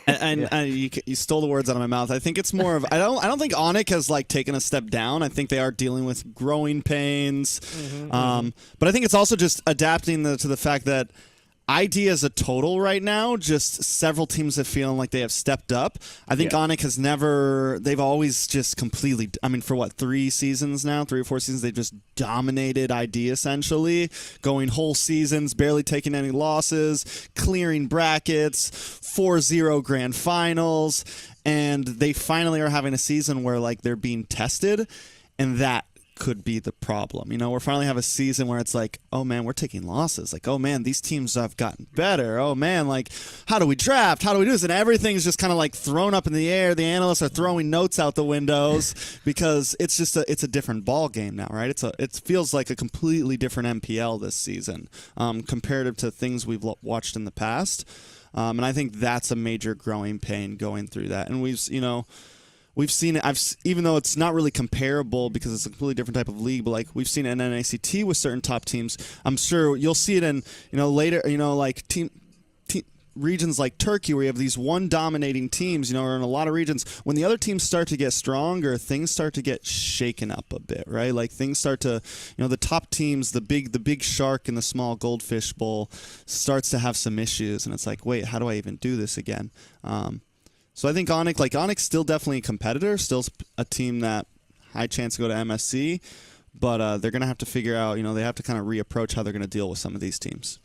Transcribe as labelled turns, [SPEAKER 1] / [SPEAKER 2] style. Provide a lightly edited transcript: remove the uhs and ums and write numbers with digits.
[SPEAKER 1] You stole the words out of my mouth. I think it's more of I don't think Onic has like taken a step down. I think they are dealing with growing pains, but I think it's also just adapting to the fact that ID as a total right now, just several teams have feeling like they have stepped up. I think Onic has never. They've always just completely. I mean, for what 3 seasons now, 3 or 4 seasons, they've just dominated ID essentially, going whole seasons, barely taking any losses, clearing brackets, 4-0 grand finals, and they finally are having a season where like they're being tested, and that could be the problem. You know, we're finally have a season where it's like, oh man, we're taking losses. Like, oh man, these teams have gotten better. Oh man, like, how do we draft? How do we do this? And everything's just kind of like thrown up in the air. The analysts are throwing notes out the windows because it's just it's a different ball game now, right? It feels like a completely different MPL this season, comparative to things we've watched in the past. And I think that's a major growing pain going through that. And we've seen it. Even though it's not really comparable because it's a completely different type of league, but like we've seen it in NACT with certain top teams. I'm sure you'll see it in later. Like regions like Turkey where you have these one dominating teams. Or in a lot of regions when the other teams start to get stronger, things start to get shaken up a bit, right? Like things start to, the top teams, the big shark in the small goldfish bowl starts to have some issues, and it's like, wait, how do I even do this again? So I think Onic's still definitely a competitor, still a team that high chance to go to MSC, but they're going to have to figure out, they have to kind of reapproach how they're going to deal with some of these teams.